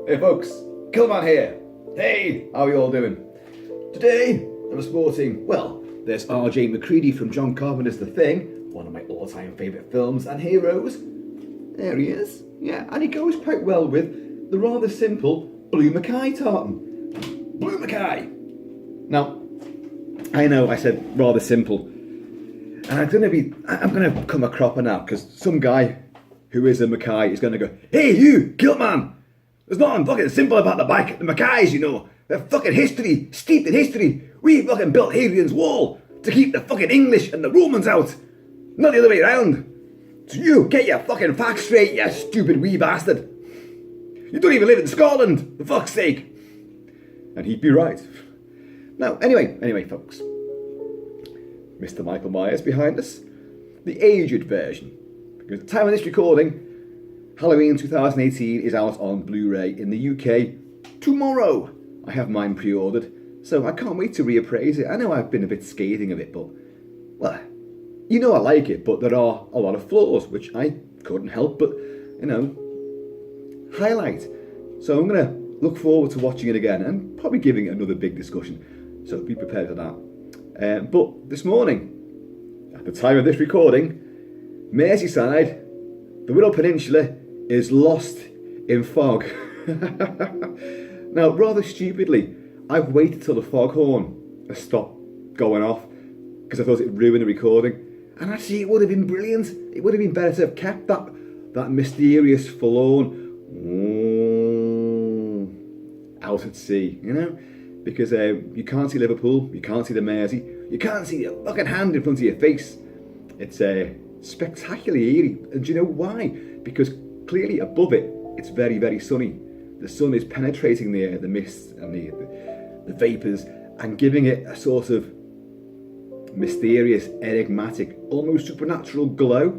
Hey folks, Kilt-Man here. Hey, how are you all doing? Today, I'm sporting, well, there's RJ McCready from John Carpenter's The Thing, one of my all-time favourite films and heroes. There he is, yeah, and he goes quite well with the rather simple Blue Mackay tartan. Blue Mackay! Now, I know I said rather simple, and I'm gonna come a cropper now, because some guy who is a Mackay is gonna go, hey you, Kilt-Man! There's nothing fucking simple about the Mackays, you know. They're fucking history, steeped in history. We fucking built Hadrian's Wall to keep the fucking English and the Romans out. Not the other way around. So you, get your fucking facts straight, you stupid wee bastard. You don't even live in Scotland, for fuck's sake. And he'd be right. Now, anyway, folks. Mr. Michael Myers behind us. The aged version. Because at the time of this recording, Halloween 2018 is out on Blu-ray in the UK tomorrow. I have mine pre-ordered, so I can't wait to reappraise it. I know I've been a bit scathing of it, but, well, you know I like it, but there are a lot of flaws, which I couldn't help but, highlight. So I'm going to look forward to watching it again and probably giving it another big discussion, so be prepared for that. But this morning, at the time of this recording, Merseyside, the Wirral Peninsula, is lost in fog. Now, rather stupidly, I've waited till the foghorn has stopped going off because I thought it would ruin the recording. And actually, it would have been brilliant. It would have been better to have kept that mysterious, forlorn out at sea, because you can't see Liverpool, you can't see the Mersey, you can't see your fucking hand in front of your face. It's spectacularly eerie. And do you know why? Because clearly above it, it's very, very sunny. The sun is penetrating the air, the mist and the vapours, and giving it a sort of mysterious, enigmatic, almost supernatural glow,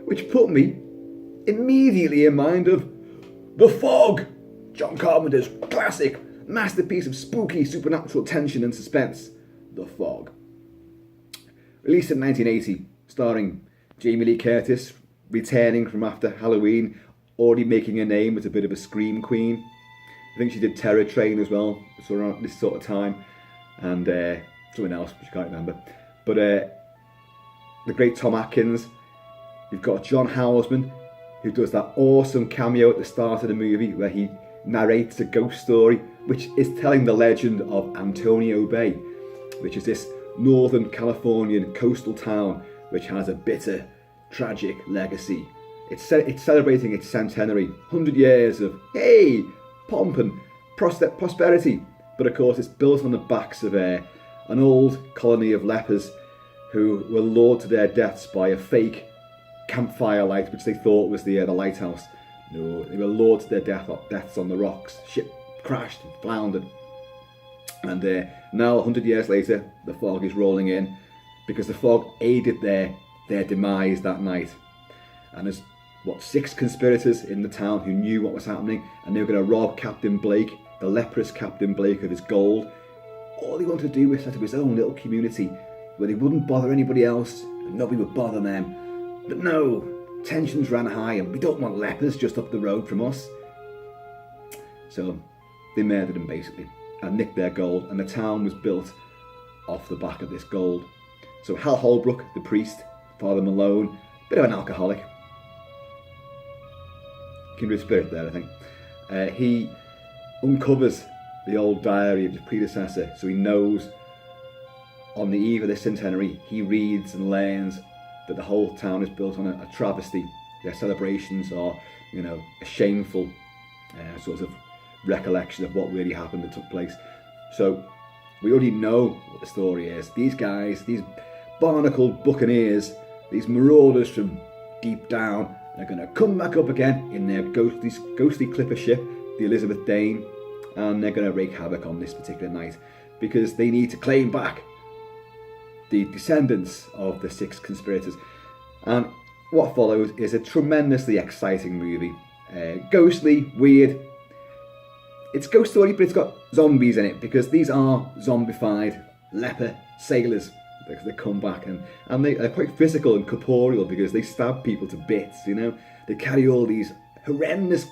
which put me immediately in mind of The Fog, John Carpenter's classic masterpiece of spooky supernatural tension and suspense, The Fog. Released in 1980, starring Jamie Lee Curtis, returning from after Halloween, already making a name as a bit of a scream queen. I think she did Terror Train as well, so around this sort of time, and something else which I can't remember. But the great Tom Atkins. You've got John Houseman, who does that awesome cameo at the start of the movie where he narrates a ghost story, which is telling the legend of Antonio Bay, which is this northern Californian coastal town which has a bitter, tragic legacy. It's celebrating its centenary, 100 years of, hey, pomp and prosperity. But of course it's built on the backs of an old colony of lepers who were lured to their deaths by a fake campfire light, which they thought was the lighthouse. No, they were lured to their deaths on the rocks. Ship crashed and floundered. And now, 100 years later, the fog is rolling in because the fog aided their demise that night. And there's, 6 conspirators in the town who knew what was happening, and they were going to rob Captain Blake, the leprous Captain Blake, of his gold. All he wanted to do was set up his own little community where they wouldn't bother anybody else and nobody would bother them. But no, tensions ran high and we don't want lepers just up the road from us. So they murdered him basically and nicked their gold, and the town was built off the back of this gold. So Hal Holbrook, the priest, Father Malone, bit of an alcoholic, kindred spirit there I think, he uncovers the old diary of his predecessor, so he knows on the eve of this centenary, he reads and learns that the whole town is built on a travesty. Their celebrations are, a shameful sort of recollection of what really happened and took place. So we already know what the story is. These guys, these barnacled buccaneers, these marauders from deep down, are going to come back up again in their ghostly clipper ship, the Elizabeth Dane, and they're going to wreak havoc on this particular night because they need to claim back the descendants of the 6 conspirators. And what follows is a tremendously exciting movie. Ghostly, weird. It's a ghost story, but it's got zombies in it because these are zombified leper sailors that come back, and they're quite physical and corporeal because they stab people to bits, They carry all these horrendous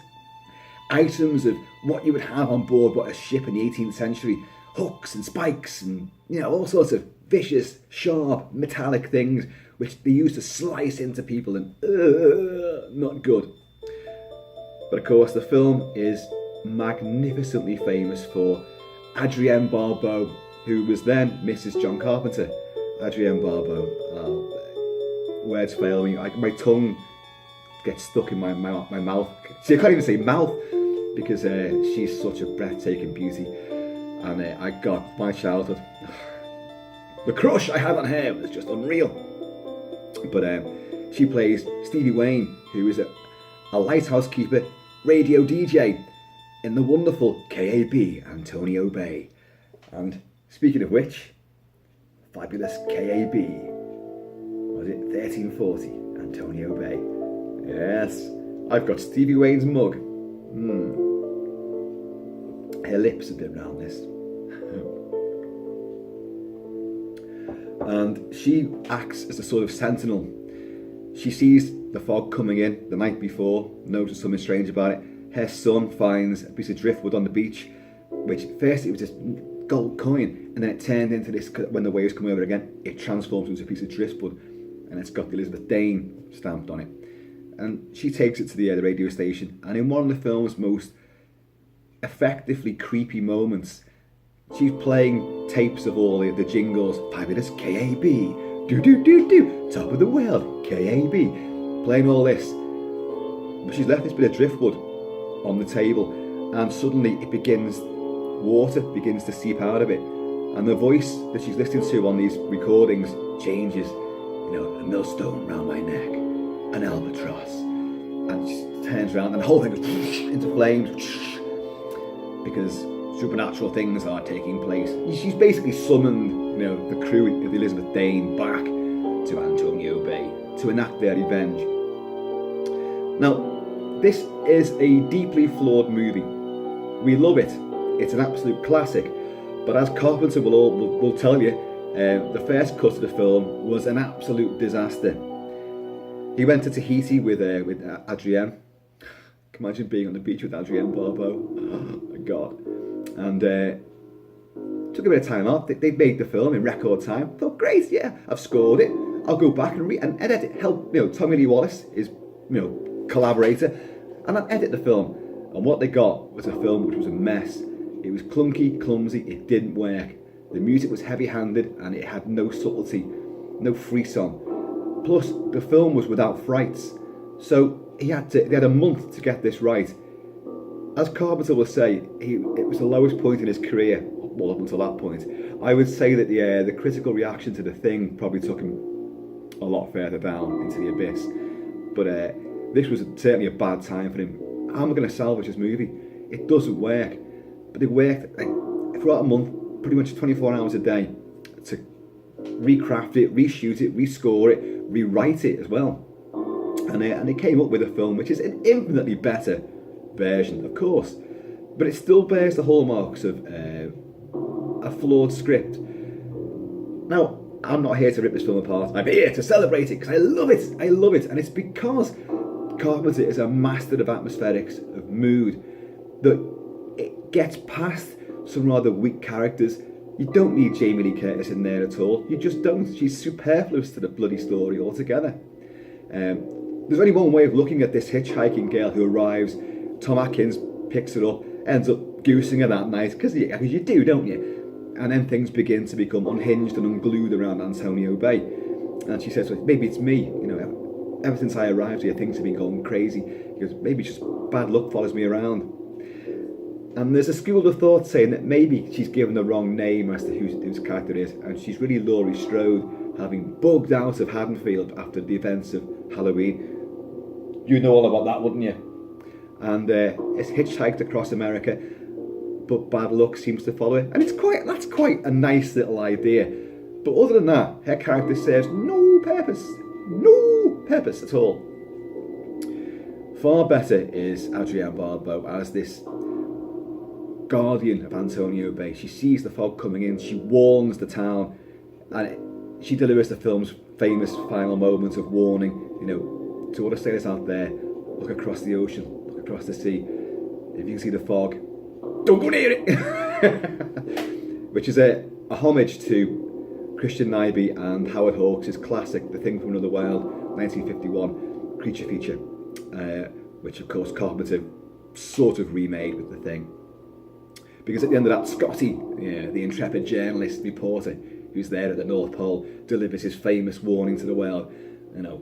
items of what you would have on board what a ship in the 18th century, hooks and spikes and all sorts of vicious, sharp, metallic things which they used to slice into people, and not good. But of course the film is magnificently famous for Adrienne Barbeau, who was then Mrs. John Carpenter. Adrienne Barbeau. Words fail me. My tongue gets stuck in my mouth. See, I can't even say mouth because she's such a breathtaking beauty. And I got my childhood. The crush I had on her was just unreal. But she plays Stevie Wayne, who is a lighthouse keeper, radio DJ in the wonderful KAB Antonio Bay. And speaking of which, fabulous KAB, was it 1340 Antonio Bay? Yes, I've got Stevie Wayne's mug. Her lips a bit round this. And she acts as a sort of sentinel. She sees the fog coming in the night before, notices something strange about it. Her son finds a piece of driftwood on the beach, which first it was just gold coin, and then it turned into this, when the waves come over again, it transforms into a piece of driftwood, and it's got the Elizabeth Dane stamped on it. And she takes it to the radio station, and in one of the film's most effectively creepy moments, she's playing tapes of all the jingles, fabulous KAB, do, top of the world, KAB, playing all this. But she's left this bit of driftwood on the table, and suddenly water begins to seep out of it, and the voice that she's listening to on these recordings changes. A millstone round my neck, an albatross, and she turns around and the whole thing goes into flames because supernatural things are taking place. She's basically summoned, the crew of the Elizabeth Dane back to Antonio Bay to enact their revenge. Now, this is a deeply flawed movie. We love it. It's an absolute classic. But as Carpenter will tell you, the first cut of the film was an absolute disaster. He went to Tahiti with Adrienne. Can you imagine being on the beach with Adrienne Barbeau? Oh my God. And took a bit of time out. They made the film in record time. Thought, great, yeah, I've scored it. I'll go back and edit it. Help, Tommy Lee Wallace, his, collaborator, and I'll edit the film. And what they got was a film which was a mess. It was clunky, clumsy, it didn't work. The music was heavy-handed and it had no subtlety, no frisson. Plus, the film was without frights. So they had a month to get this right. As Carpenter will say, it was the lowest point in his career, well, up until that point. I would say that the critical reaction to The Thing probably took him a lot further down into the abyss. But this was certainly a bad time for him. How am I going to salvage this movie? It doesn't work. But they worked throughout a month, pretty much 24 hours a day, to recraft it, reshoot it, rescore it, rewrite it as well. And they came up with a film which is an infinitely better version, of course. But it still bears the hallmarks of a flawed script. Now, I'm not here to rip this film apart. I'm here to celebrate it because I love it. I love it. And it's because Carpenter is a master of atmospherics, of mood, that it gets past some rather weak characters. You don't need Jamie Lee Curtis in there at all. You just don't. She's superfluous to the bloody story altogether. There's only one way of looking at this hitchhiking girl who arrives. Tom Atkins picks her up, ends up goosing her that night, because you do, don't you? And then things begin to become unhinged and unglued around Antonio Bay. And she says, well, maybe it's me. Ever since I arrived here, things have been going crazy. He goes, maybe just bad luck follows me around. And there's a school of thought saying that maybe she's given the wrong name as to whose character is, and she's really Laurie Strode, having bugged out of Haddonfield after the events of Halloween. You know all about that, wouldn't you? And it's hitchhiked across America, but bad luck seems to follow it. And that's quite a nice little idea. But other than that, her character serves no purpose at all. Far better is Adrienne Barbeau as this guardian of Antonio Bay. She sees the fog coming in, she warns the town, and she delivers the film's famous final moment of warning, to all the sailors out there, look across the ocean, look across the sea. if you can see the fog, don't go near it. Which is a homage to Christian Nyby and Howard Hawks' classic The Thing from Another World, 1951 creature feature, which of course Carpenter sort of remade with The Thing. Because at the end of that, Scotty, the intrepid journalist reporter who's there at the North Pole, delivers his famous warning to the world,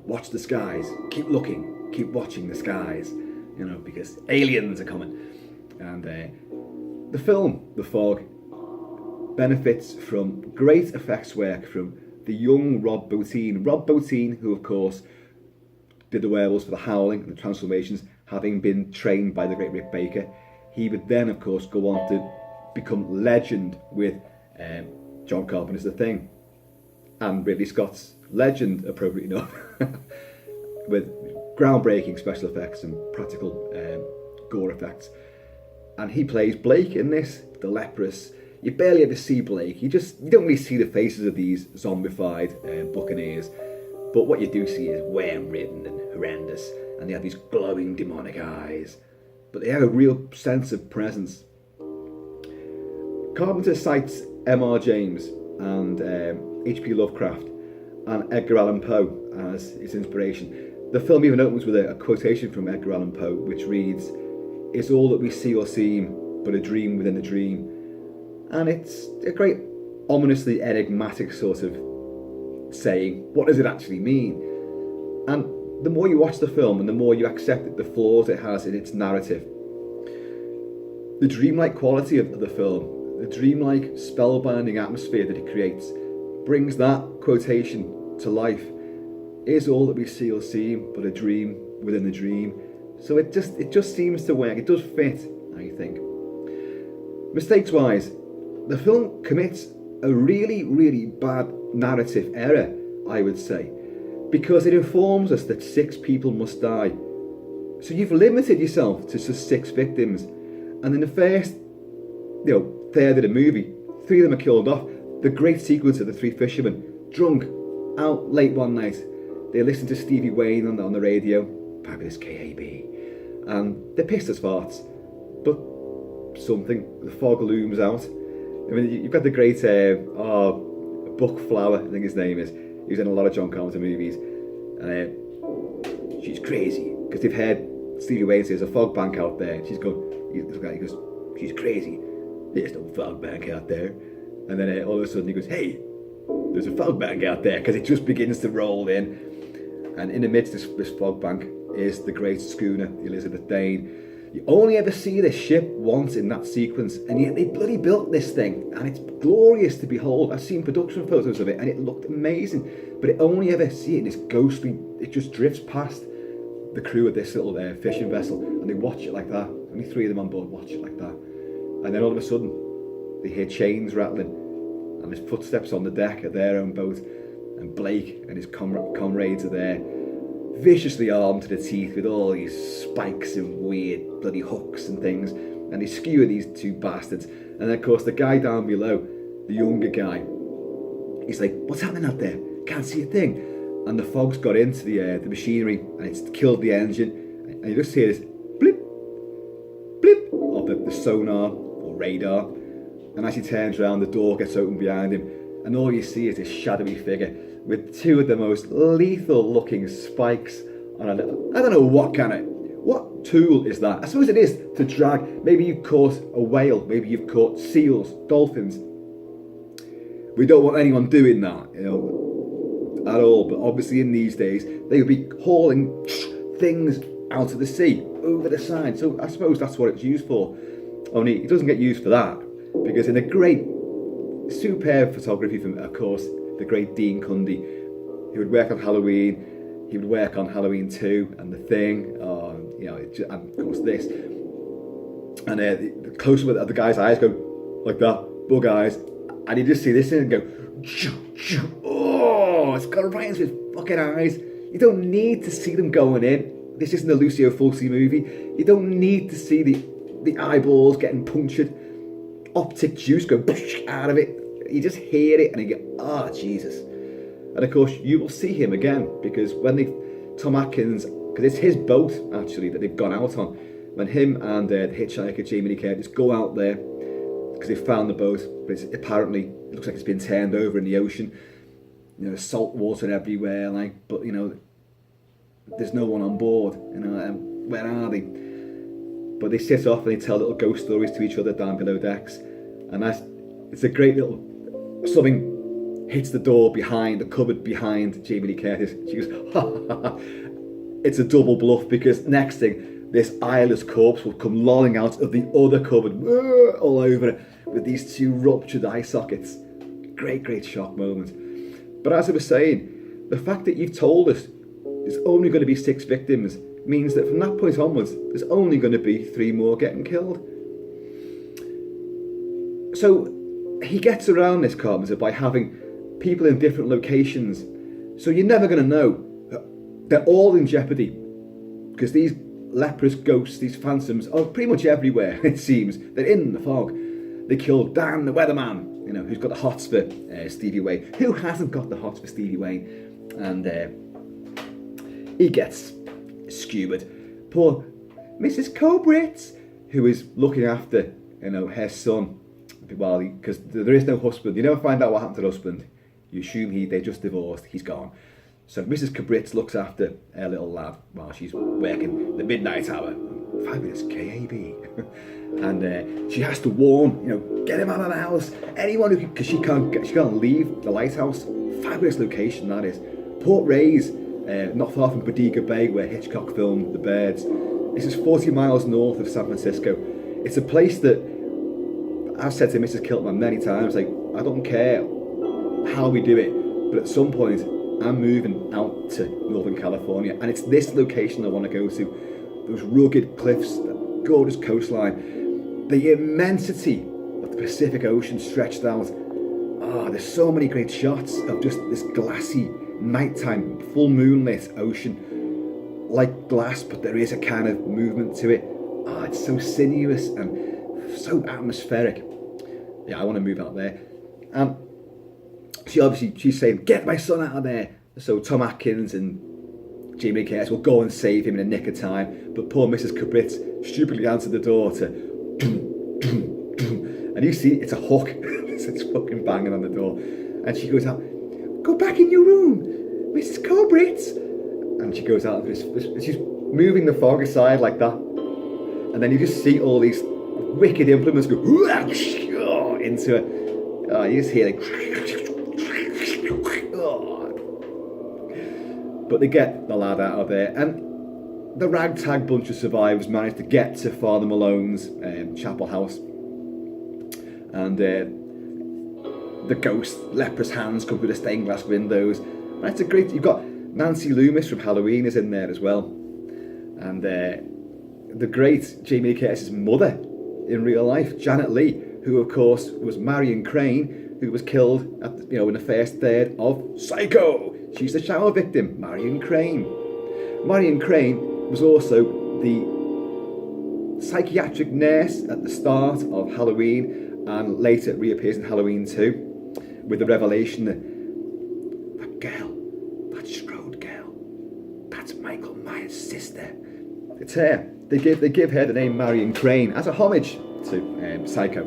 watch the skies, keep looking, keep watching the skies, because aliens are coming. And the film, The Fog, benefits from great effects work from the young Rob Bottin. Rob Bottin, who of course did the werewolves for The Howling and the Transformations, having been trained by the great Rick Baker. He would then, of course, go on to become legend with John Carpenter's The Thing, and Ridley Scott's Legend, appropriate enough, with groundbreaking special effects and practical gore effects. And he plays Blake in this, the leprous. You barely ever see Blake. You don't really see the faces of these zombified buccaneers, but what you do see is worm-ridden and horrendous, and they have these glowing demonic eyes, but they have a real sense of presence. Carpenter cites M.R. James and H.P. Lovecraft and Edgar Allan Poe as his inspiration. The film even opens with a quotation from Edgar Allan Poe, which reads, "It's all that we see or seem, but a dream within a dream." And it's a great, ominously enigmatic sort of saying. What does it actually mean? And the more you watch the film and the more you accept the flaws it has in its narrative, the dreamlike quality of the film, the dreamlike spellbinding atmosphere that it creates, brings that quotation to life. Is all that we see or seem but a dream within a dream. So it just seems to work. It does fit, I think. Mistakes wise, the film commits a really, really bad narrative error, I would say, because it informs us that 6 people must die. So you've limited yourself to just 6 victims, and in the first third of the movie, 3 of them are killed off. The great sequence of the 3 fishermen, drunk, out late one night. They listen to Stevie Wayne on the radio, fabulous KAB, and they're pissed as farts. But the fog looms out. I mean, you've got the great Buck Flower, I think his name is. He's in a lot of John Carpenter movies. She's crazy, because they've heard Stevie Wayne say there's a fog bank out there. He goes, she's crazy. There's no fog bank out there. And then all of a sudden he goes, hey, there's a fog bank out there, because it just begins to roll in. And in the midst of this fog bank is the great schooner, the Elizabeth Dane. You only ever see this ship once in that sequence, and yet they bloody built this thing, and it's glorious to behold. I've seen production photos of it, and it looked amazing, but it only ever see it in this ghostly, it just drifts past the crew of this little fishing vessel, and they watch it like that. Only 3 of them on board watch it like that. And then all of a sudden, they hear chains rattling, and there's footsteps on the deck of their own boat, and Blake and his comrades are there, viciously armed to the teeth with all these spikes and weird bloody hooks and things, and they skewer these 2 bastards. And then of course the guy down below, the younger guy, he's like, what's happening out there? Can't see a thing. And the fog's got into the machinery, and it's killed the engine, and you just hear this blip, blip of the sonar or radar. And as he turns around, the door gets open behind him, and all you see is this shadowy figure with 2 of the most lethal looking spikes on I don't know what tool is that? I suppose it is to drag. Maybe you've caught a whale, maybe you've caught seals, dolphins. We don't want anyone doing that, at all. But obviously in these days, they would be hauling things out of the sea, over the side. So I suppose that's what it's used for. Only it doesn't get used for that, because in a great, superb photography from, of course, the great Dean Cundy, he would work on Halloween, he would work on Halloween 2 and The Thing, and of course this. And the close-up of the guy's eyes go like that, bug eyes, and you just see this and go, oh, it's got right into his fucking eyes. You don't need to see them going in. This isn't a Lucio Fulci movie. You don't need to see the eyeballs getting punctured, optic juice go out of it. You just hear it and you go, oh, Jesus. And of course, you will see him again, because when Tom Atkins, because it's his boat actually that they've gone out on, when him and the hitchhiker Jamie Lee Curtis go out there because they found the boat, but apparently it looks like it's been turned over in the ocean. You know, salt water everywhere, like, but you know, there's no one on board. You know, where are they? But they sit off and they tell little ghost stories to each other down below decks, and it's a great little something hits the door behind the cupboard behind Jamie Lee Curtis. She goes, ha ha ha. It's a double bluff, because next thing, this eyeless corpse will come lolling out of the other cupboard, all over it, with these two ruptured eye sockets. Great shock moment. But as I was saying, the fact that you've told us there's only going to be 6 victims means that from that point onwards, there's only going to be 3 more getting killed. So he gets around this, Carpenter, by having people in different locations. So you're never going to know. They're all in jeopardy, because these leprous ghosts, these phantoms, are pretty much everywhere, it seems. They're in the fog. They killed Dan the weatherman, you know, who's got the hots for Stevie Wayne. Who hasn't got the hots for Stevie Wayne? And he gets skewered. Poor Mrs. Cobritz, who is looking after, you know, her son, because there is no husband. You never find out what happened to the husband. You assume they just divorced. He's gone. So Mrs. Cobritz looks after her little lad while she's working the midnight hour. Fabulous KAB. And she has to warn, you know, get him out of the house. Anyone who can, because she can't leave the lighthouse. Fabulous location that is. Port Reyes, not far from Bodega Bay, where Hitchcock filmed The Birds. This is 40 miles north of San Francisco. It's a place that I've said to Mrs. Kilt-Man many times, like, I don't care how we do it, but at some point I'm moving out to Northern California, and it's this location I want to go to. Those rugged cliffs, that gorgeous coastline, the immensity of the Pacific Ocean stretched out. There's so many great shots of just this glassy, nighttime, full moonlit ocean, like glass, but there is a kind of movement to it. It's so sinuous and so atmospheric. Yeah, I want to move out there. And she's saying, get my son out of there. So Tom Atkins and Jamie Lee Curtis will go and save him in a nick of time. But poor Mrs. Cobritz stupidly answered the door to and you see it's a hook. It's fucking banging on the door. And she goes out, go back in your room, Mrs. Cobritz. And she goes out, and she's moving the fog aside like that. And then you just see all these wicked implements go into it. You just hear like, but they get the lad out of there, and the ragtag bunch of survivors manage to get to Father Malone's chapel house, and the ghost leprous hands come through the stained glass windows. And it's a great. You've got Nancy Loomis from Halloween is in there as well, and the great Jamie Lee Curtis's mother in real life, Janet Leigh, who of course was Marion Crane, who was killed in the first third of Psycho. She's the shower victim, Marion Crane. Marion Crane was also the psychiatric nurse at the start of Halloween, and later reappears in Halloween 2 with the revelation that girl, that Strode girl, that's Michael Myers' sister. It's her. They give her the name Marion Crane as a homage to Psycho.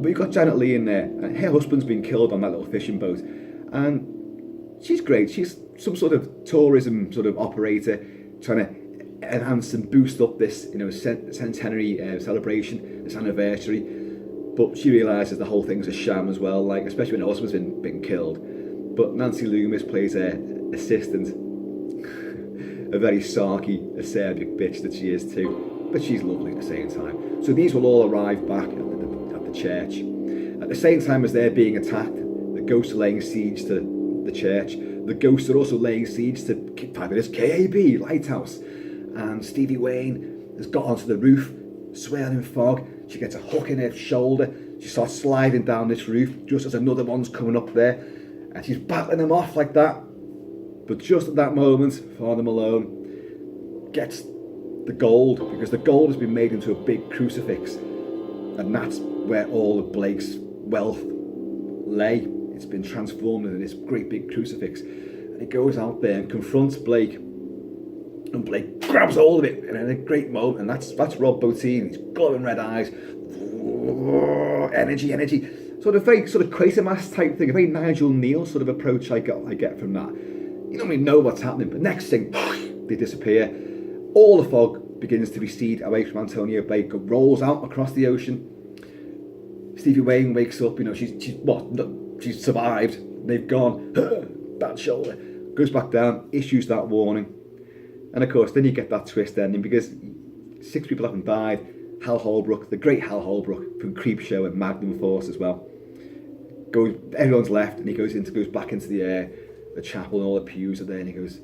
But you've got Janet Leigh in there, and her husband's been killed on that little fishing boat, and she's great. She's some sort of tourism sort of operator, trying to enhance and boost up this centenary celebration, this anniversary. But she realises the whole thing's a sham as well, like especially when her husband's been killed. But Nancy Loomis plays her assistant, a very sarky, acerbic bitch that she is too, but she's lovely at the same time. So these will all arrive back at the church. At the same time as they're being attacked, the ghosts are laying siege to the church. The ghosts are also laying siege to fabulous KAB Lighthouse. And Stevie Wayne has got onto the roof, swirling in fog. She gets a hook in her shoulder. She starts sliding down this roof just as another one's coming up there. And she's battling them off like that. But just at that moment, Father Malone gets the gold, because the gold has been made into a big crucifix. And that's where all of Blake's wealth lay. It's been transformed into this great big crucifix. And he goes out there and confronts Blake And Blake grabs hold of it in a great moment, and that's Rob Bottin. He's glowing red eyes, energy. Sort of very sort of Quatermass type thing, a very Nigel Neal sort of approach I get from that. You don't really know what's happening, but next thing, they disappear. All the fog begins to recede away from Antonio Blake, rolls out across the ocean. Stevie Wayne wakes up, she's survived. They've gone, bad shoulder. Goes back down, issues that warning. And of course, then you get that twist ending because 6 people haven't died. Hal Holbrook, the great Hal Holbrook from Creepshow and Magnum Force as well. Everyone's left, and he goes back into the chapel, and all the pews are there, and he goes,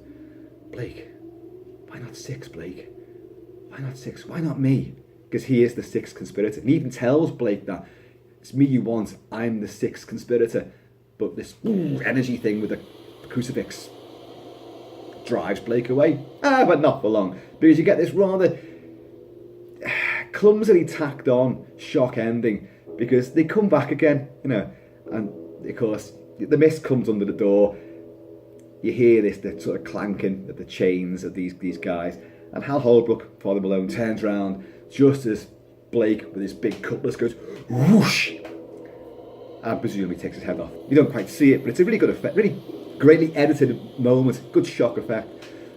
Blake, why not 6, Blake? Why not 6? Why not me? Because he is the 6th conspirator. And he even tells Blake that it's me you want, I'm the 6th conspirator. But this energy thing with the crucifix drives Blake away. But not for long. Because you get this rather clumsily tacked on shock ending. Because they come back again, and of course the mist comes under the door. You hear the sort of clanking of the chains of these guys. And Hal Holbrook, Father Malone, turns around just as Blake, with his big cutlass, goes whoosh, and presumably takes his head off. You don't quite see it, but it's a really good effect, really greatly edited moment, good shock effect.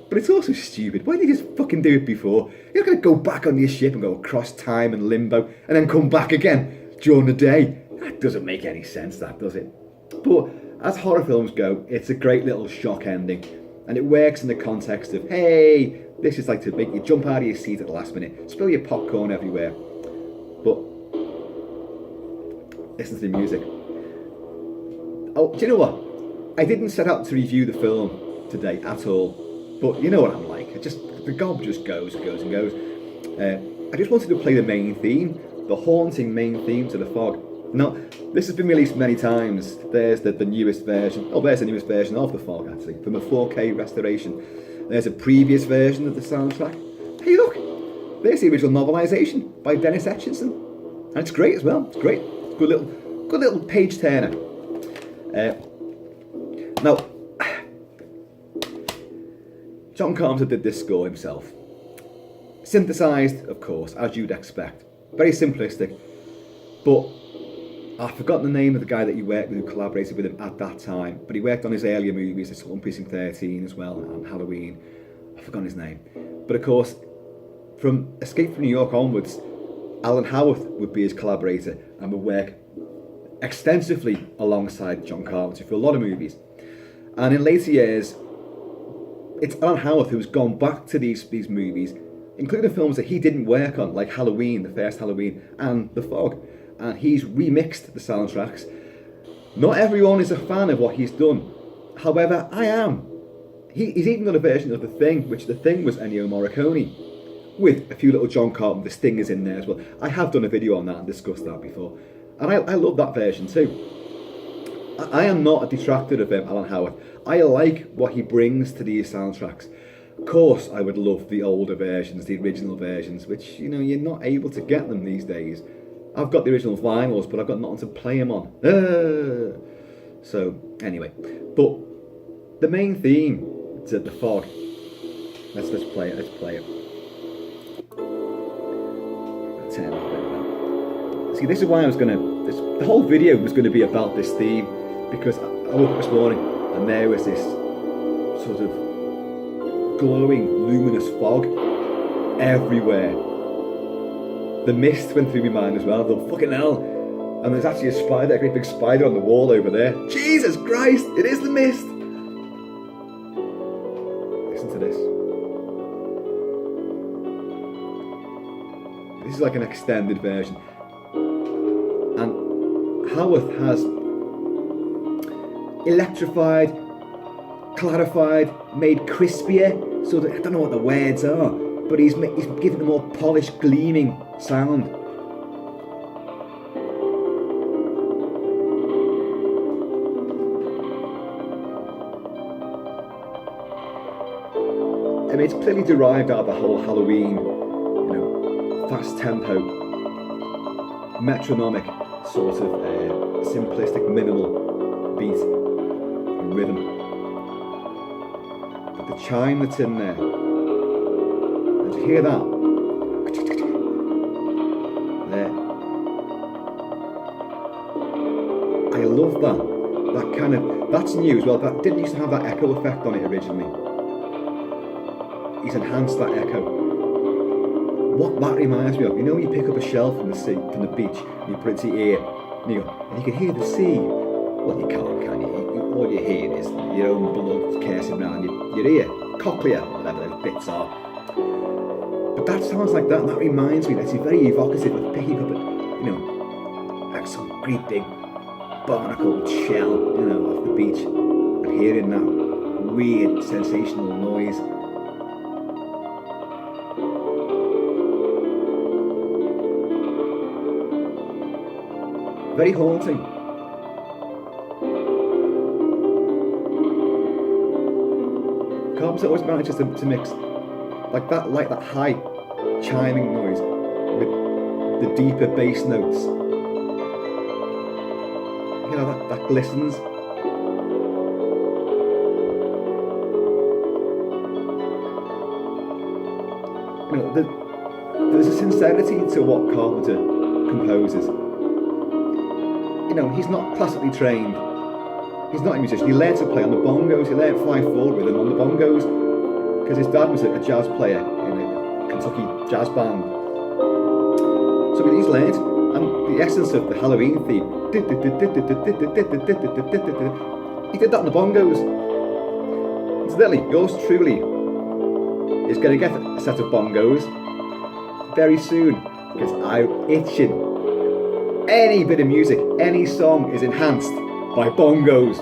But it's also stupid. Why didn't you just fucking do it before? You're not going to go back on your ship and go across time and limbo and then come back again during the day. That doesn't make any sense, that, does it? But as horror films go, it's a great little shock ending. And it works in the context of, hey, this is like to make you jump out of your seat at the last minute, spill your popcorn everywhere. But listen to the music. Oh, do you know what? I didn't set out to review the film today at all. But you know what I'm like. The gob just goes and goes and goes. I just wanted to play the main theme, the haunting main theme to the fog. Now, this has been released many times. There's the newest version. Oh, there's the newest version of the fog, actually, from a 4K restoration. There's a previous version of the soundtrack. Hey, look, there's the original novelisation by Dennis Etchison, and it's great as well. It's great. It's good little page turner. Now, John Carpenter did this score himself. Synthesised, of course, as you'd expect. Very simplistic, but I've forgotten the name of the guy that he worked with, who collaborated with him at that time, but he worked on his earlier movies, Assault on Precinct 13 as well, and Halloween. I've forgotten his name. But of course, from Escape from New York onwards, Alan Howarth would be his collaborator and would work extensively alongside John Carpenter for a lot of movies. And in later years, it's Alan Howarth who's gone back to these movies, including films that he didn't work on, like Halloween, the first Halloween, and The Fog. And he's remixed the soundtracks. Not everyone is a fan of what he's done. However, I am. He's even done a version of The Thing, which The Thing was Ennio Morricone, with a few little John Carpenter stingers in there as well. I have done a video on that and discussed that before. And I love that version too. I am not a detractor of Alan Howarth. I like what he brings to these soundtracks. Of course, I would love the older versions, the original versions, which, you're not able to get them these days. I've got the original vinyls, but I've got nothing to play them on. So, anyway. But the main theme to The Fog. Let's play it. Let's play it. I'll turn it up a bit now. See, this is why I was going to... The whole video was going to be about this theme, because I woke up this morning and there was this sort of glowing, luminous fog everywhere. The mist went through my mind as well. I thought, fucking hell. And there's actually a great big spider on the wall over there. Jesus Christ, it is the mist. Listen to this. This is like an extended version. And Howarth has electrified, clarified, made crispier. So that, I don't know what the words are, but he's given a more polished, gleaming sound. I mean, it's clearly derived out of the whole Halloween, fast tempo, metronomic, sort of simplistic, minimal beat and rhythm. But the chime that's in there, hear that? There. I love that. That kind of, that's new as well. That didn't used to have that echo effect on it originally. He's enhanced that echo. What that reminds me of, you know, when you pick up a shell from the sea, from the beach, and you put it to your ear, and you go, and you can hear the sea. Well, you can't, can you? All you hear is your own blood coursing around your ear, cochlea, whatever those bits are. But that sounds like that. That reminds me. That's very evocative of picking up, like some great big barnacled shell, off the beach, and hearing that weird sensational noise. Very haunting. Carpenter always manages to mix like that high chiming noise with the deeper bass notes. That glistens. There's a sincerity to what Carpenter composes. He's not classically trained. He's not a musician. He learned to play on the bongos. He learned 5/4 rhythm on the bongos because his dad was a jazz player in a Kentucky jazz band. So he's learned, and the essence of the Halloween theme, he did that on the bongos. Incidentally, yours truly is going to get a set of bongos very soon because I'm itching. Any bit of music, any song is enhanced by bongos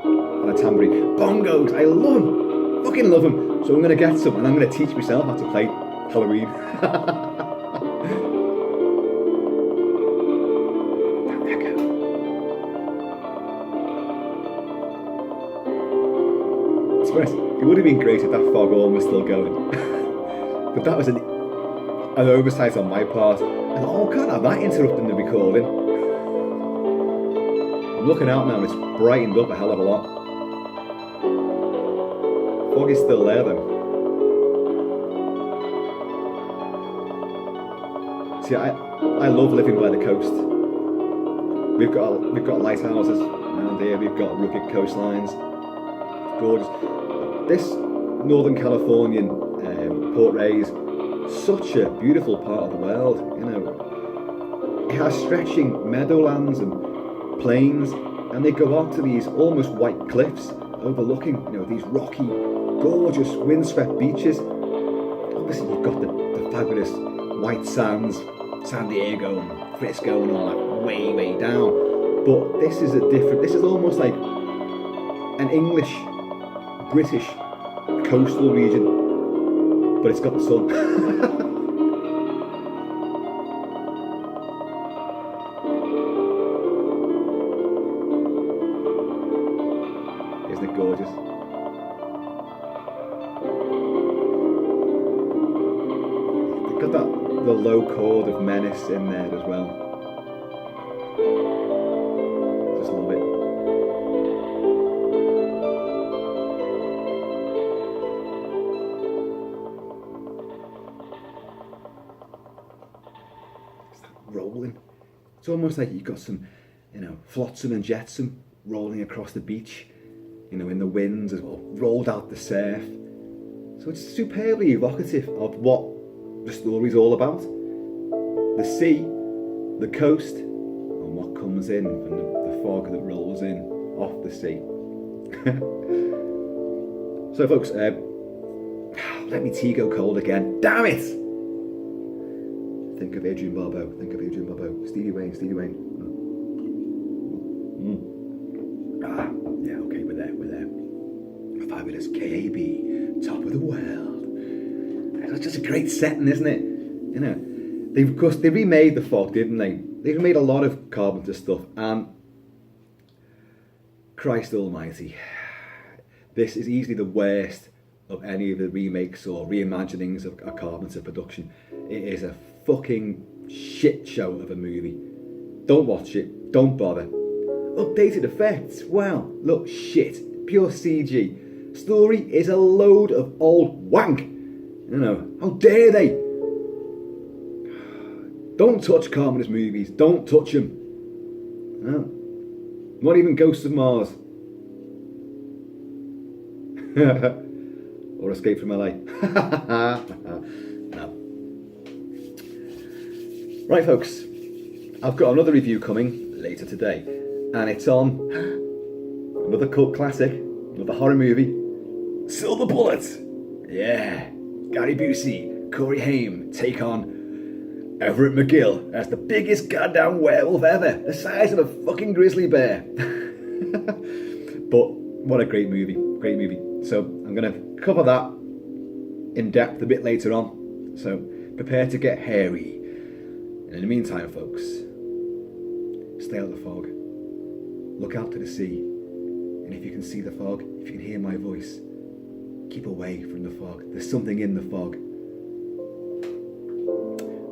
and a tambourine. Bongos, I love them, fucking love them. So I'm going to get some and I'm going to teach myself how to play Halloween. That echo. It would have been great if that fog horn was still going. But that was an oversight on my part. And can't have that interrupting the recording. I'm looking out now and it's brightened up a hell of a lot. Fog is still there though. See, I love living by the coast. We've got lighthouses around here. We've got rugged coastlines. It's gorgeous. This Northern Californian Port Reyes, such a beautiful part of the world. It has stretching meadowlands and plains, and they go out to these almost white cliffs overlooking, these rocky, gorgeous, windswept beaches. Obviously, you've got the fabulous white sands, San Diego and Frisco and all that way, way down. But this is this is almost like an English, British coastal region, but it's got the sun. Isn't it gorgeous? They've got the low chord of menace in there as well. Just love it. It's that rolling. It's almost like you've got some, flotsam and jetsam rolling across the beach. In the winds as well, rolled out the surf. So it's superbly evocative of what the story's all about. The sea, the coast, and what comes in from the fog that rolls in off the sea. So folks, let me tea go cold again. Damn it! Think of Adrian Barbeau, Stevie Wayne. Yeah, okay, we're there. Fabulous KAB, top of the world. That's just a great setting, isn't it? They remade The Fog, didn't they? They remade a lot of Carpenter stuff, and Christ almighty, this is easily the worst of any of the remakes or reimaginings of a Carpenter production. It is a fucking shit show of a movie. Don't watch it, don't bother. Updated effects, wow, look shit, pure CG. Story is a load of old wank. You know, how dare they? Don't touch Carpenter's movies. Don't touch them. No. Not even Ghosts of Mars. Or Escape from LA. No. Right, folks. I've got another review coming later today. And it's on another cult classic, another horror movie. Silver Bullet. Yeah. Gary Busey, Corey Haim take on Everett McGill as the biggest goddamn werewolf ever, the size of a fucking grizzly bear. But what a great movie, So I'm going to cover that in depth a bit later on. So prepare to get hairy. And in the meantime, folks, stay out of the fog. Look out to the sea. And if you can see the fog, if you can hear my voice, keep away from the fog. There's something in the fog.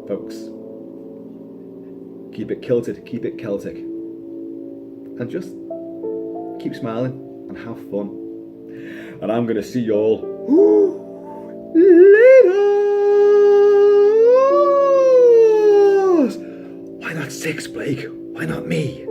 Folks, keep it kilted, keep it Celtic. And just keep smiling and have fun. And I'm going to see you all later. Why not 6, Blake? Why not me?